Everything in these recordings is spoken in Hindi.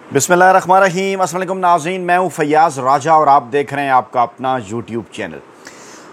बिस्मिल्लाहिर्रहमानिर्रहीम। अस्सलाम वालेकुम नाज़रीन, मैं हूँ फैयाज़ राजा और आप देख रहे हैं आपका अपना यूट्यूब चैनल।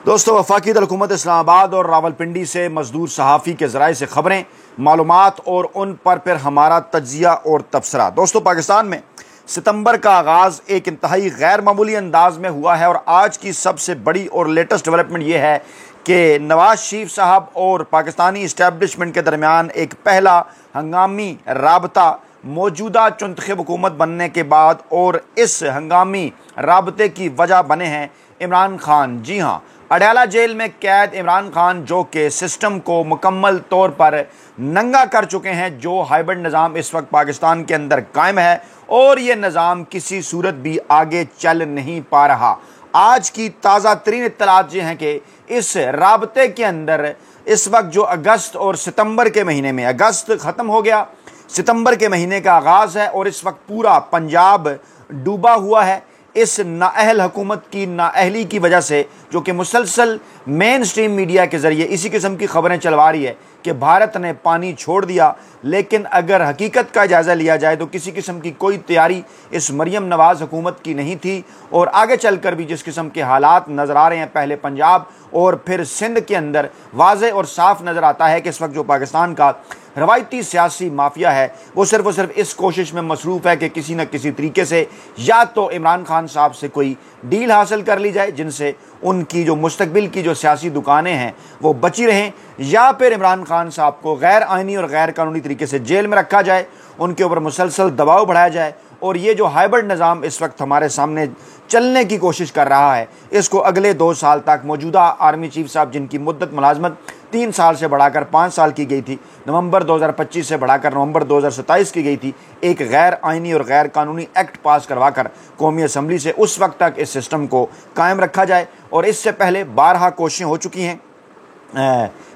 दोस्तों, वफाकी हुकूमत इस्लामाबाद और रावलपिंडी से मजदूर सहाफ़ी के ज़राए से ख़बरें, मालूमात और उन पर फिर हमारा तज्ज़िया और तबसरा। दोस्तों, पाकिस्तान में सितंबर का आगाज़ एक इंतहाई गैर मामूली अंदाज में हुआ है और आज की सबसे बड़ी और लेटेस्ट डेवलपमेंट ये है कि नवाज शरीफ साहब और पाकिस्तानी इस्टेब्लिशमेंट के दरमियान एक पहला हंगामी राबता मौजूदा चुंतखब हुकूमत बनने के बाद, और इस हंगामी राबते की वजह बने हैं इमरान खान। जी हाँ, अडयाला जेल में कैद इमरान खान, जो कि सिस्टम को मुकम्मल तौर पर नंगा कर चुके हैं। जो हाइब्रिड निज़ाम इस वक्त पाकिस्तान के अंदर कायम है और ये निज़ाम किसी सूरत भी आगे चल नहीं पा रहा। आज की ताज़ा तरीन इत्तलात ये हैं कि इस राबते के अंदर इस वक्त जो अगस्त और सितंबर के महीने में, अगस्त ख़त्म हो गया, सितंबर के महीने का आगाज़ है और इस वक्त पूरा पंजाब डूबा हुआ है इस नाअहल हुकूमत की नाअहली की वजह से, जो कि मुसलसल मेन स्ट्रीम मीडिया के ज़रिए इसी किस्म की खबरें चलवा रही है कि भारत ने पानी छोड़ दिया। लेकिन अगर हकीकत का जायज़ा लिया जाए तो किसी किस्म की कोई तैयारी इस मरियम नवाज़ हुकूमत की नहीं थी। और आगे चलकर भी जिस किस्म के हालात नज़र आ रहे हैं, पहले पंजाब और फिर सिंध के अंदर, वाज़े और साफ नज़र आता है कि इस वक्त जो पाकिस्तान का रवायती सियासी माफिया है वो सिर्फ इस कोशिश में मसरूफ़ है कि किसी न किसी तरीके से या तो इमरान खान साहब से कोई डील हासिल कर ली जाए जिनसे उनकी जो मुस्तकबिल की जो सियासी दुकानें हैं वो बची रहें, या फिर इमरान खान साहब को गैर आइनी और गैर कानूनी तरीके से जेल में रखा जाए, उनके ऊपर मुसलसल दबाव बढ़ाया जाए। और ये जो हाइब्रिड निज़ाम इस वक्त हमारे सामने चलने की कोशिश कर रहा है, इसको अगले 2 साल तक मौजूदा आर्मी चीफ साहब, जिनकी मुद्दत मुलाजमत 3 साल से बढ़ाकर 5 साल की गई थी, नवंबर 2025 से बढ़ाकर नवंबर 2027 की गई थी, एक गैर आइनी और गैर कानूनी एक्ट पास करवाकर कौमी असम्बली से उस वक्त तक इस सिस्टम को कायम रखा जाए। और इससे पहले 12 कोशिशें हो चुकी हैं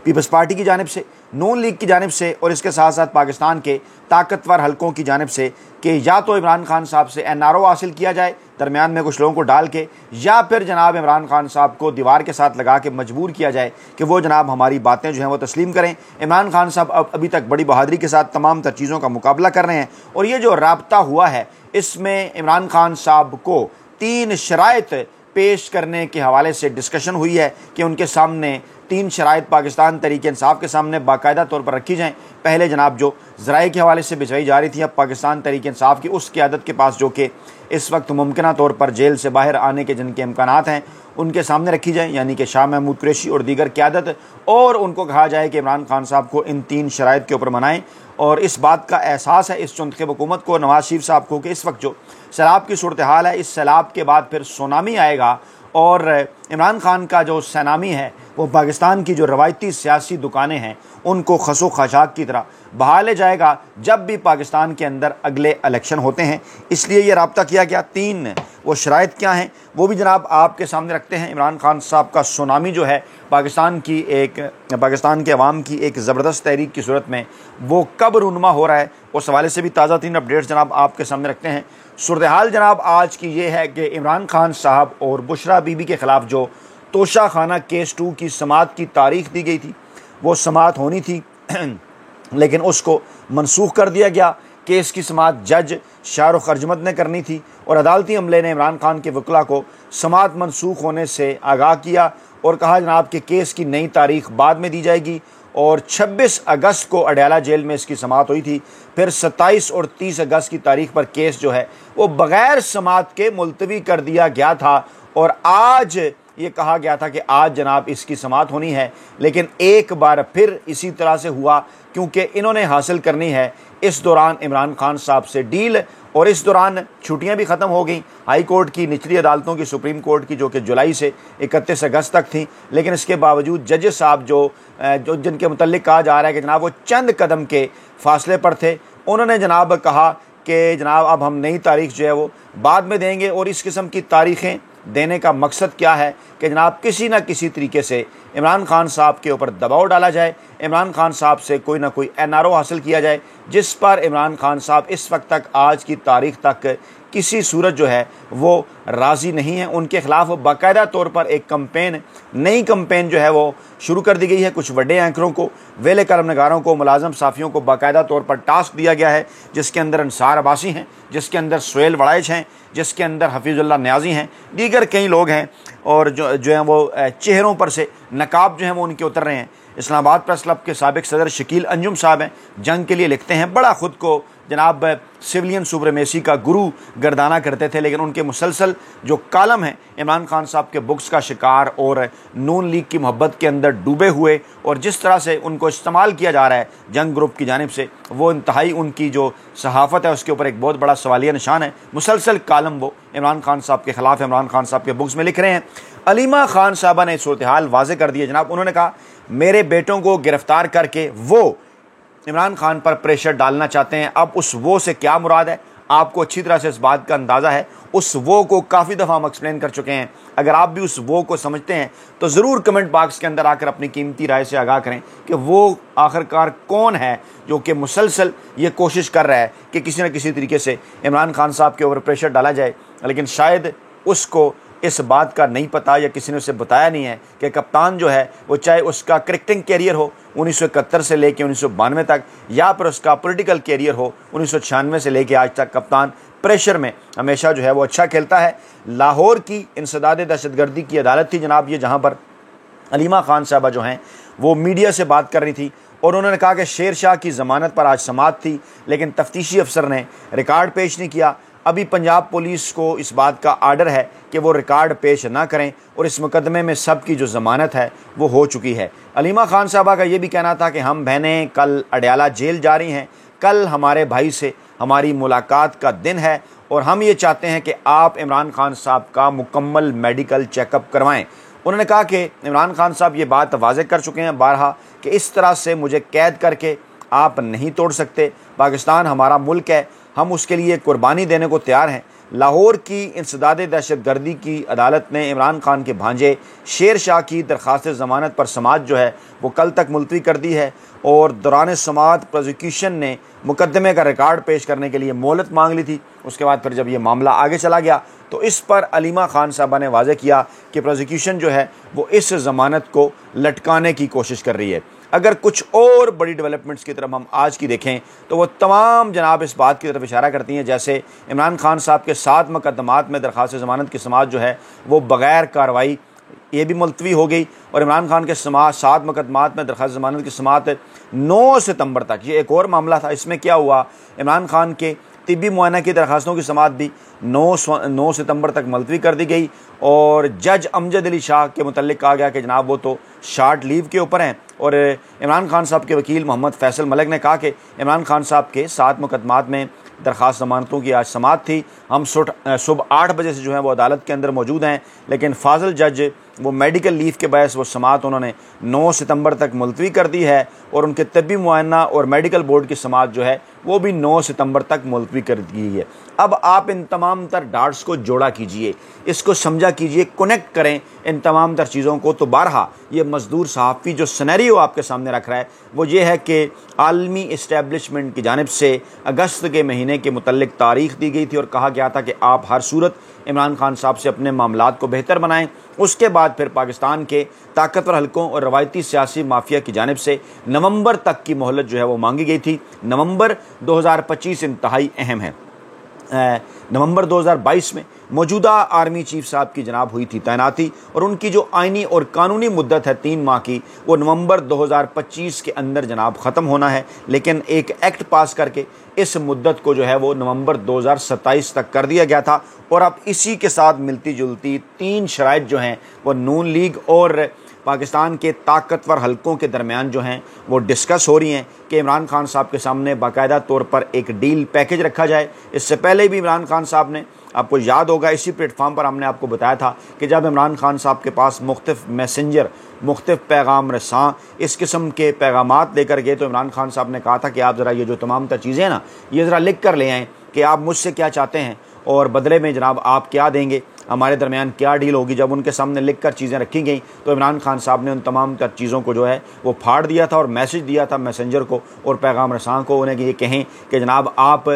पीपल्स पार्टी की जानिब से, नून लीग की जानिब से और इसके साथ साथ पाकिस्तान के ताकतवर हलकों की जानिब से कि या तो इमरान खान साहब से एनआरओ हासिल किया जाए दरमियान में कुछ लोगों को डाल के, या फिर जनाब इमरान खान साहब को दीवार के साथ लगा के मजबूर किया जाए कि वो जनाब हमारी बातें जो हैं वो तस्लीम करें। इमरान खान साहब अब अभी तक बड़ी बहादुरी के साथ तमाम तर चीज़ों का मुकाबला कर रहे हैं और ये जो राब्ता हुआ है इसमें इमरान खान साहब को 3 शराइत पेश करने के हवाले से डिस्कशन हुई है कि उनके सामने 3 शराइत पाकिस्तान तहरीक इंसाफ के सामने बाकायदा तौर पर रखी जाएँ। पहले जनाब जो ज़राए के हवाले से भिजवाई जा रही थी, अब पाकिस्तान तहरीक इंसाफ की उस क़यादत के पास, जो कि इस वक्त मुमकिना तौर पर जेल से बाहर आने के जिनके इम्कानात हैं, उनके सामने रखी जाए, यानी कि शाह महमूद कुरैशी और दीगर क़यादत, और उनको कहा जाए कि इमरान खान साहब को इन 3 शराइत के ऊपर मनाएं। और इस बात का एहसास है इस चुंतखब हुकूमत को, नवाज शरीफ साहब को, कि इस वक्त जो सैलाब की सूरत हाल है, इस सैलाब के बाद फिर सुनामी आएगा और इमरान खान का जो सनामी है वो पाकिस्तान की जो रवायती सियासी दुकानें हैं उनको खसो खशाक की तरह बहा ले जाएगा जब भी पाकिस्तान के अंदर अगले इलेक्शन होते हैं। इसलिए ये राब्ता किया गया। 3 वो शराइत क्या हैं वो भी जनाब आपके सामने रखते हैं। इमरान खान साहब का सुनामी जो है पाकिस्तान के अवाम की एक ज़बरदस्त तहरीक की सूरत में वो कब रूनुमा हो रहा है, उस हवाले से भी ताज़ा 3 अपडेट्स जनाब आपके सामने रखते हैं। सूरत हाल जनाब आज की ये है कि इमरान खान साहब और बुशरा बीबी के ख़िलाफ़ जो तोशा खाना केस 2 की समाअत की तारीख दी गई थी, वो समाअत होनी थी लेकिन उसको मनसूख कर दिया गया। केस की समाअत जज शाहरुख अरजमत ने करनी थी और अदालती अमले ने इमरान खान के वकला को समाअत मनसूख होने से आगाह किया और कहा जनाब कि केस की नई तारीख बाद में दी जाएगी। और 26 अगस्त को अडयाला जेल में इसकी समाअत हुई थी। फिर 27 और 30 अगस्त की तारीख पर केस जो है वो बग़ैर समाअत के मुलतवी कर दिया गया था और आज ये कहा गया था कि आज जनाब इसकी समाअत होनी है। लेकिन एक बार फिर इसी तरह से हुआ, क्योंकि इन्होंने हासिल करनी है इस दौरान इमरान खान साहब से डील, और इस दौरान छुट्टियां भी ख़त्म हो गई हाई कोर्ट की, निचली अदालतों की, सुप्रीम कोर्ट की, जो कि जुलाई से 31 अगस्त तक थी। लेकिन इसके बावजूद जजेस साहब जो जिनके मुतल्लिक कहा जा रहा है कि जनाब वो चंद कदम के फासले पर थे, उन्होंने जनाब कहा कि जनाब अब हम नई तारीख जो है वो बाद में देंगे। और इस किस्म की तारीखें देने का मकसद क्या है कि जनाब किसी न किसी तरीके से इमरान खान साहब के ऊपर दबाव डाला जाए, इमरान खान साहब से कोई ना कोई एनआरओ हासिल किया जाए, जिस पर इमरान खान साहब इस वक्त तक, आज की तारीख तक किसी सूरत जो है वो राज़ी नहीं है। उनके ख़िलाफ़ बाकायदा तौर पर एक कंपेन, नई कंपेन जो है वो शुरू कर दी गई है। कुछ बड़े एंकरों को, वेले कलम नगारों को, मुलाजम साफ़ियों को बाकायदा तौर पर टास्क दिया गया है, जिसके अंदर अंसार अब्बासी हैं, जिसके अंदर सुहेल वड़ाइच हैं, जिसके अंदर हफीज़ुल्लाह न्याजी हैं, दीगर कई लोग हैं, और जो हैं वो चेहरों पर से नकाब जो हैं वो उनके उतर रहे हैं। इस्लामाबाद प्रेस क्लब के साबिक सदर शकील अंजुम साहब हैं, जंग के लिए लिखते हैं, बड़ा ख़ुद को जनाब सिविलियन सुप्रीमेसी का गुरु गर्दाना करते थे, लेकिन उनके मुसलसल जो कालम हैं इमरान खान साहब के बुक्स का शिकार और नून लीग की मोहब्बत के अंदर डूबे हुए, और जिस तरह से उनको इस्तेमाल किया जा रहा है जंग ग्रुप की जानिब से, वो इंतहाई उनकी जो सहाफ़त है उसके ऊपर एक बहुत बड़ा सवालिया निशान है। मुसलसल कालम वो इमरान खान साहब के ख़िलाफ़ इमरान खान साहब के बुक्स में लिख रहे हैं। अलीमा खान साहबा ने सूरत हाल वाज़े कर दी है जनाब। उन्होंने कहा मेरे बेटों को गिरफ़्तार करके वो इमरान खान पर प्रेशर डालना चाहते हैं। अब उस वो से क्या मुराद है, आपको अच्छी तरह से इस बात का अंदाज़ा है। उस वो को काफ़ी दफ़ा हम एक्सप्लेन कर चुके हैं। अगर आप भी उस वो को समझते हैं तो ज़रूर कमेंट बॉक्स के अंदर आकर अपनी कीमती राय से आगाह करें कि वो आखिरकार कौन है जो कि मुसलसल ये कोशिश कर रहा है कि किसी न किसी तरीके से इमरान खान साहब के ऊपर प्रेशर डाला जाए, लेकिन शायद उसको इस बात का नहीं पता या किसी ने उसे बताया नहीं है कि कप्तान जो है वो, चाहे उसका क्रिकेटिंग कैरियर हो 1971 से लेकर 1992 तक, या फिर उसका पॉलिटिकल कैरियर हो 1996 से लेकर आज तक, कप्तान प्रेशर में हमेशा जो है वो अच्छा खेलता है। लाहौर की इंसदाद दहशतगर्दी की अदालत थी जनाब ये, जहाँ पर अलीमा खान साहबा जो हैं वो मीडिया से बात कर रही थी, और उन्होंने कहा कि शेर शाह की ज़मानत पर आज समाअत थी, लेकिन तफ्तीशी अफसर ने रिकॉर्ड पेश नहीं किया। अभी पंजाब पुलिस को इस बात का आर्डर है कि वो रिकॉर्ड पेश ना करें, और इस मुकदमे में सब की जो ज़मानत है वो हो चुकी है। अलीमा खान साहबा का ये भी कहना था कि हम बहनें कल अडयाला जेल जा रही हैं, कल हमारे भाई से हमारी मुलाकात का दिन है, और हम ये चाहते हैं कि आप इमरान खान साहब का मुकम्मल मेडिकल चेकअप करवाएं। उन्होंने कहा कि इमरान खान साहब ये बात वाज़ेह कर चुके हैं बारहा कि इस तरह से मुझे कैद करके आप नहीं तोड़ सकते। पाकिस्तान हमारा मुल्क है, हम उसके लिए कुर्बानी देने को तैयार हैं। लाहौर की इंसदाद दहशतगर्दी की अदालत ने इमरान खान के भांजे शेर शाह की दरख्वास्त ज़मानत पर समाअत जो है वो कल तक मुलतवी कर दी है, और दौरान समाअत प्रोसिक्यूशन ने मुकदमे का रिकॉर्ड पेश करने के लिए मोहलत मांग ली थी। उसके बाद फिर जब ये मामला आगे चला गया तो इस पर अलीमा खान साहबा ने वाज़ेह किया कि प्रोसिक्यूशन जो है वो इस ज़मानत को लटकाने की कोशिश कर रही है। अगर कुछ और बड़ी डेवलपमेंट्स की तरफ हम आज की देखें तो वो तमाम जनाब इस बात की तरफ इशारा करती हैं, जैसे इमरान खान साहब के 7 मुकदमात में दरख्वास्त ज़मानत की समाअत जो है वो बग़ैर कार्रवाई ये भी मुलतवी हो गई, और इमरान खान के 7 मुकदमात में दरख्वास्त ज़मानत की समाअत 9 सितंबर तक। ये एक और मामला था। इसमें क्या हुआ, इमरान खान के तिब्बी मुआयना की दरख्वास्तों की समाअत भी 9 सितंबर तक मुलतवी कर दी गई, और जज अमजद अली शाह के मुतल्लिक कहा गया कि जनाब वो तो शार्ट लीव के ऊपर हैं। और इमरान खान साहब के वकील मोहम्मद फैसल मलिक ने कहा कि इमरान खान साहब के 7 मुकदमात में दरख्वास्त ज़मानतों की आज समाअत थी, हम सुबह 8 बजे से जो है वो अदालत के अंदर मौजूद हैं, लेकिन फाजिल जज वो मेडिकल लीव के बायस वो समाअत उन्होंने 9 सितंबर तक मुलतवी कर दी है, और उनके तबी मुआयना और मेडिकल बोर्ड की समाअत जो है वो भी 9 सितंबर तक मुलतवी कर दी है। अब आप इन तमाम तर डाट्स को जोड़ा कीजिए, इसको समझा कीजिए, कनेक्ट करें इन तमाम तर चीज़ों को, तो बारहा ये मजदूर सहाफ़ी जो सिनेरियो आपके सामने रख रहा है वो ये है कि आलमी इस्टेब्लिशमेंट की जानिब से अगस्त के महीने के मुतल्लिक तारीख दी गई थी, और कहा गया था कि आप हर सूरत इमरान खान साहब से अपने मामलात को बेहतर बनाएं। उसके बाद फिर पाकिस्तान के ताकतवर हलकों और रवायती सियासी माफिया की जानिब से नवंबर तक की मोहलत जो है वो मांगी गई थी। नवंबर 2025 इंतहाई अहम है। नवंबर 2022 में मौजूदा आर्मी चीफ साहब की जनाब हुई थी तैनाती, और उनकी जो आइनी और कानूनी मुद्दत है 3 माह की, वो नवंबर 2025 के अंदर जनाब ख़त्म होना है, लेकिन एक एक्ट पास करके इस मुद्दत को जो है वो नवंबर 2027 तक कर दिया गया था। और अब इसी के साथ मिलती जुलती 3 शराइत जो हैं वो नून लीग और पाकिस्तान के ताकतवर हलकों के दरमियान जो हैं वो डिस्कस हो रही हैं कि इमरान खान साहब के सामने बाकायदा तौर पर एक डील पैकेज रखा जाए। इससे पहले भी इमरान खान साहब ने, आपको याद होगा, इसी प्लेटफॉर्म पर हमने आपको बताया था कि जब इमरान खान साहब के पास मुख्तलिफ मैसेंजर, मुख्तलिफ पैगाम रसां इस किस्म के पैगामात लेकर गए, तो इमरान खान साहब ने कहा था कि आप ज़रा ये जो तमाम तर चीज़ें हैं ना, ये ज़रा लिख कर ले आएँ कि आप मुझसे क्या चाहते हैं और बदले में जनाब आप क्या देंगे। हमारे दरमियान क्या डील होगी। जब उनके सामने लिख कर चीज़ें रखी गई तो इमरान खान साहब ने उन तमाम चीज़ों को जो है वो फाड़ दिया था और मैसेज दिया था मैसेंजर को और पैगाम रसां को, उन्हें ये कहें कि जनाब आप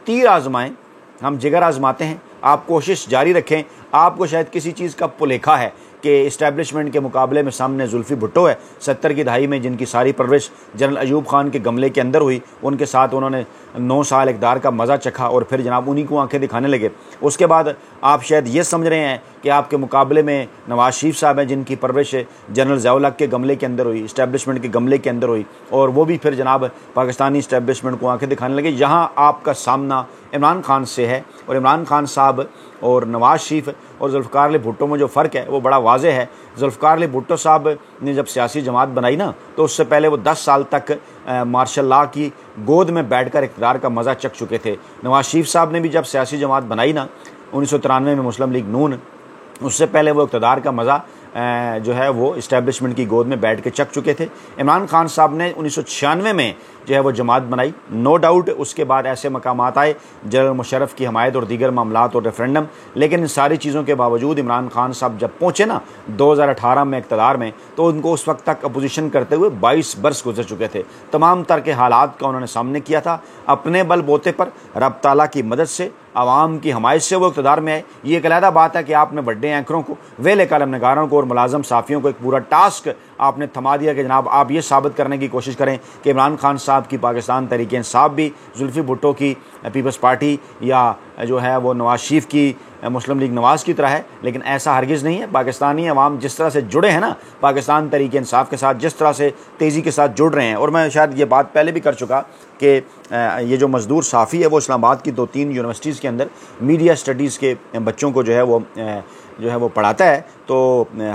तीर आजमाएं, हम जिगर आजमाते हैं, आप कोशिश जारी रखें। आपको शायद किसी चीज़ का पुलेखा है कि इस्टेब्लिशमेंट के मुकाबले में सामने जुल्फ़ी भुट्टो है 70 की दहाई में, जिनकी सारी परवरिश जनरल अयूब खान के गमले के अंदर हुई। उनके साथ उन्होंने 9 साल इक़्तिदार का मज़ा चखा और फिर जनाब उन्हीं को आंखें दिखाने लगे। उसके बाद आप शायद ये समझ रहे हैं कि आपके मुकाबले में नवाज शरीफ साहब हैं, जिनकी परवरिश जनरल ज़िया उल हक़ के गमले के अंदर हुई, इस्टेब्लिशमेंट के गमले के अंदर हुई, और वो भी फिर जनाब पाकिस्तानी इस्टेब्लिशमेंट को आंखें दिखाने लगे। यहाँ आपका सामना इमरान खान से है और इमरान खान साहब और नवाज शरीफ और जुल्फ़िकार अली भुट्टो में जो फ़र्क है वो बड़ा वाज़ेह है। जुल्फ़िकार अली भुट्टो साहब ने जब सियासी जमात बनाई ना, तो उससे पहले वो 10 साल तक मार्शल लॉ की गोद में बैठकर इक़्तिदार का मज़ा चख चुके थे। नवाज शरीफ साहब ने भी जब सियासी जमात बनाई ना 1993 में मुस्लिम लीग नून, उससे पहले वो इक़्तिदार का मज़ा जो है वो इस्टेब्लिशमेंट की गोद में बैठ के चख चुके थे। इमरान खान साहब ने 1996 में जो है वो जमात बनाई, नो डाउट उसके बाद ऐसे मकामात आए, जनरल मुशर्रफ की हमायत और दीगर मामलात और रेफरेंडम, लेकिन इन सारी चीज़ों के बावजूद इमरान खान साहब जब पहुँचे ना 2018 में इक़्तिदार में, तो उनको उस वक्त तक अपोजिशन करते हुए 22 बरस गुजर चुके थे। तमाम तरह के हालात का उन्होंने सामने किया था। अपने बल बोते पर रब ताला की मदद से, आवाम की हमायत से वो इक़्तिदार में आए। ये एक अलहदा बात है कि आपने बड़े एंकरों को, वेले कलम नगारों को और मुलाजम साफ़ियों को एक पूरा टास्क आपने थमा दिया कि जनाब आप ये साबित करने की कोशिश करें कि इमरान खान साहब की पाकिस्तान तहरीक-ए-इंसाफ भी जुल्फ़ी भुट्टो की पीपल्स पार्टी या जो है वो नवाज शरीफ की मुस्लिम लीग नवाज़ की तरह है, लेकिन ऐसा हरगिज़ नहीं है। पाकिस्तानी अवाम जिस तरह से जुड़े हैं ना पाकिस्तान तहरीक-ए-इंसाफ के साथ, जिस तरह से तेज़ी के साथ जुड़ रहे हैं, और मैं शायद ये बात पहले भी कर चुका कि ये जो मज़दूर साफ़ी है वो इस्लामाबाद की 2-3 यूनिवर्सिटीज़ के अंदर मीडिया स्टडीज़ के बच्चों को जो है वो पढ़ाता है। तो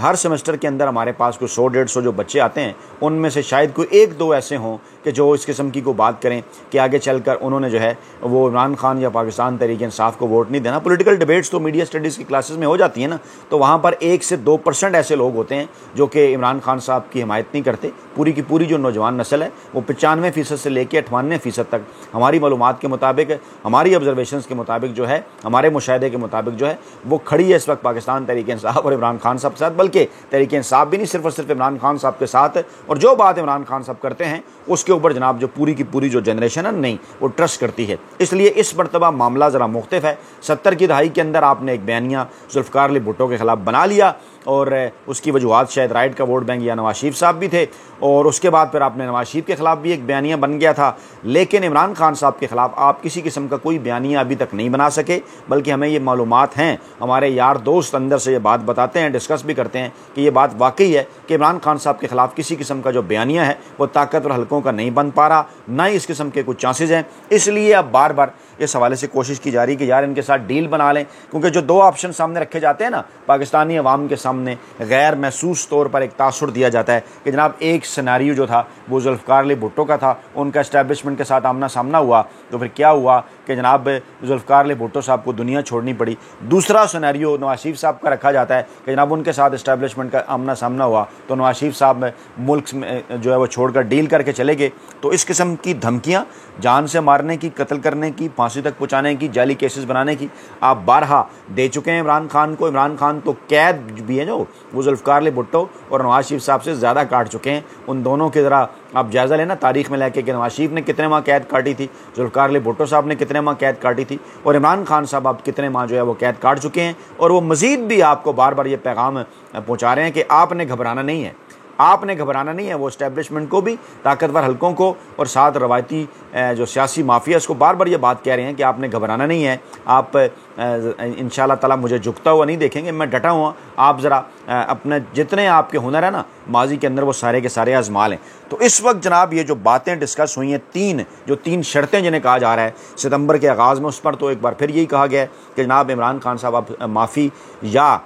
हर सेमेस्टर के अंदर हमारे पास कोई 100-150 जो बच्चे आते हैं, उनमें से शायद कोई 1-2 ऐसे हों कि जो इस किस्म की को बात करें कि आगे चलकर उन्होंने जो है वो इमरान खान या पाकिस्तान तहरीक-ए-इंसाफ को वोट नहीं देना। पॉलिटिकल डिबेट्स तो मीडिया स्टडीज़ की क्लासेस में हो जाती है ना, तो वहाँ पर 1 से 2% ऐसे लोग होते हैं जो कि इमरान खान साहब की हिमायत नहीं करते। पूरी की पूरी जो नौजवान नस्ल है वो 95% से लेकर 98% तक हमारी मालूमात के मुताबिक, हमारी ऑब्जर्वेशंस के मुताबिक जो है, हमारे मुशाहिदे के मुताबिक जो है वो खड़ी है इस वक्त पाकिस्तान तहरीक-ए-इंसाफ और इमरान खान साहब के साथ। बल्कि तहरीक-ए-इंसाफ भी नहीं, सिर्फ और सिर्फ इमरान खान साहब के साथ, और जो बात इमरान खान साहब करते हैं उसके ऊपर जनाब जो पूरी की पूरी जो जनरेशन है नहीं वो ट्रस्ट करती है। इसलिए इस मरतबा मामला ज़रा मुख्तलिफ है। 70 की दहाई के अंदर आपने एक बयानिया जुल्फ़िकार अली भुट्टो के ख़िलाफ़ बना लिया और उसकी वजूहात शायद राइट का वोट बैंक या नवाज शरीफ साहब भी थे, और उसके बाद फिर आपने नवाज शरीफ के ख़िलाफ़ भी एक बयानिया बन गया था। लेकिन इमरान खान साहब के ख़िलाफ़ आप किसी किस्म का कोई बयानिया अभी तक नहीं बना सके, बल्कि हमें ये मालूमात हैं, हमारे यार दोस्त अंदर से ये बात बताते हैं, डिस्कस भी करते हैं कि ये बात वाकई है कि इमरान खान साहब के ख़िलाफ़ किसी किस्म का जो बयानिया है वो ताकतवर हलकों का नहीं बन पा रहा, ना ही इस किस्म के कुछ चांसेज़ हैं। इसलिए अब बार बार इस हवाले से कोशिश की जा रही कि यार इनके साथ डील बना लें, क्योंकि जो 2 ऑप्शन सामने रखे जाते हैं ना पाकिस्तानी अवाम के सामने, गैर महसूस तौर पर एक तासुर दिया जाता है कि जनाब एक सिनेरियो जो था वो जुल्फ़िकार अली भुट्टो का था, उनका इस्टेब्लिशमेंट के साथ आमना सामना हुआ, तो फिर क्या हुआ कि जनाब जुल्फ़िकार अली भुट्टो साहब को दुनिया छोड़नी पड़ी। दूसरा सिनेरियो नवाज शरीफ साहब का रखा जाता है कि जनाब उनके साथ इस्टेब्लिशमेंट का आमना सामना हुआ तो नवाज शरीफ साहब मुल्क में जो है वो छोड़कर डील करके चले गए। तो इस किस्म की धमकियाँ, जान से मारने की, कत्ल करने की, फांसी तक पहुँचाने की, जाली केसेस बनाने की आप बारहा दे चुके हैं इमरान खान को। इमरान खान तो कैद भी है जो वो जुल्फ़िकार अली भुट्टो और नवाज शरीफ साहब से ज़्यादा काट चुके हैं। उन दोनों के ज़रा आप जायज़ा लेना तारीख़ में लेके कि नवाज शरीफ ने कितने माह कैद काटी थी, जुल्फ़िकार अली भुट्टो साहब ने कितने माह कैद काटी थी, और इमरान खान साहब आप कितने माह जो है वो कैद काट चुके हैं। और वो मज़ीद भी आपको बार बार ये पैगाम पहुँचा रहे हैं कि आपने घबराना नहीं है, आपने घबराना नहीं है। वो इस्टेब्लिशमेंट को भी, ताकतवर हलकों को और साथ रवायती जो सियासी माफिया उसको बार बार ये बात कह रहे हैं कि आपने घबराना नहीं है, आप इंशाअल्लाह ताला मुझे झुकता हुआ नहीं देखेंगे, मैं डटा हुआ। आप ज़रा अपने जितने आपके हुनर है ना माजी के अंदर वो सारे के सारे आजमा लें। तो इस वक्त जनाब ये जो बातें डिस्कस हुई हैं, 3 शर्तें जिन्हें कहा जा रहा है सितंबर के आगाज़ में, उस पर तो एक बार फिर यही कहा गया है कि जनाब इमरान खान साहब आप माफ़ी या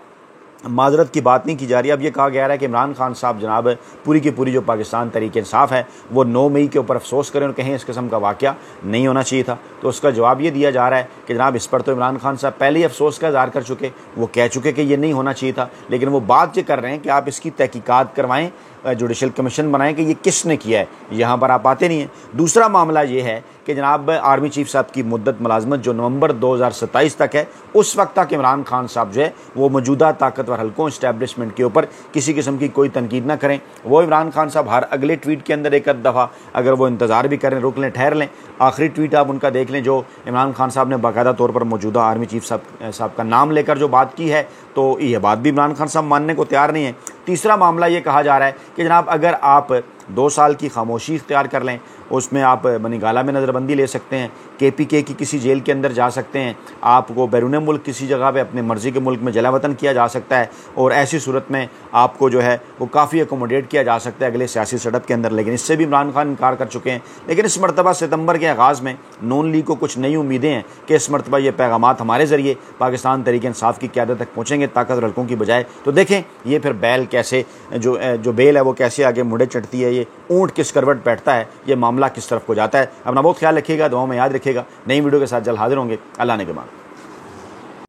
माजरत की बात नहीं की जा रही। अब ये कहा गया है कि इमरान खान साहब जनाब पूरी की पूरी जो पाकिस्तान तहरीक-ए-इंसाफ है वो 9 मई के ऊपर अफसोस करें और कहें इस किस्म का वाक़या नहीं होना चाहिए था। तो उसका जवाब ये दिया जा रहा है कि जनाब इस पर तो इमरान खान साहब पहले ही अफसोस का इज़हार कर चुके, वो कह चुके कि ये नहीं होना चाहिए था, लेकिन वो बात ये कर रहे हैं कि आप इसकी तहकीकात करवाएँ जुडिशल कमीशन बनाएं कि ये किसने किया है, यहाँ पर आप आते नहीं हैं। दूसरा मामला ये है कि जनाब आर्मी चीफ साहब की मुद्दत मुलाजमत जो नवंबर 2027 तक है, उस वक्त तक इमरान खान साहब जो है वो मौजूदा ताकतवर हल्कों इस्टेब्लिशमेंट के ऊपर किसी किस्म की कोई तनकीद ना करें। वो इमरान खान साहब हर अगले ट्वीट के अंदर एक दफ़ा अगर वो इंतज़ार भी करें, रुक लें, ठहर लें, आखिरी ट्वीट आप उनका देख लें जो इमरान खान साहब ने बाकायदा तौर पर मौजूदा आर्मी चीफ साहब का नाम लेकर जो बात की है, तो ये बात भी इमरान खान साहब मानने को तैयार नहीं है। तीसरा मामला ये कहा जा रहा है कि जनाब अगर आप 2 साल की खामोशी इख्तियार कर लें, उसमें आप बनीगाला में नज़रबंदी ले सकते हैं, KPK की किसी जेल के अंदर जा सकते हैं, आपको बैरून मुल्क किसी जगह पे अपने मर्ज़ी के मुल्क में जलावतन किया जा सकता है, और ऐसी सूरत में आपको जो है वो काफ़ी अकोमोडेट किया जा सकता है अगले सियासी सेटअप के अंदर। लेकिन इससे भी इमरान खान इनकार कर चुके हैं। लेकिन इस मरतबा सितंबर के आगाज़ में नून लीग को कुछ नई उम्मीदें हैं कि इस मरतबा ये पैगामात हमारे ज़रिए पाकिस्तान तहरीक इंसाफ की क़यादत तक पहुँचेंगे ताकतवर हल्कों की बजाय। तो देखें ये फिर बैल कैसे जो बेल है वो कैसे आगे मुड़े चढ़ती है, ये ऊँट किस करवट बैठता है, ये मामला किस तरफ को जाता है। अपना बहुत ख्याल रखिएगा, दुआओं में याद रखिएगा। नई वीडियो के साथ जल्द हाजिर होंगे। अल्लाह ने के मान।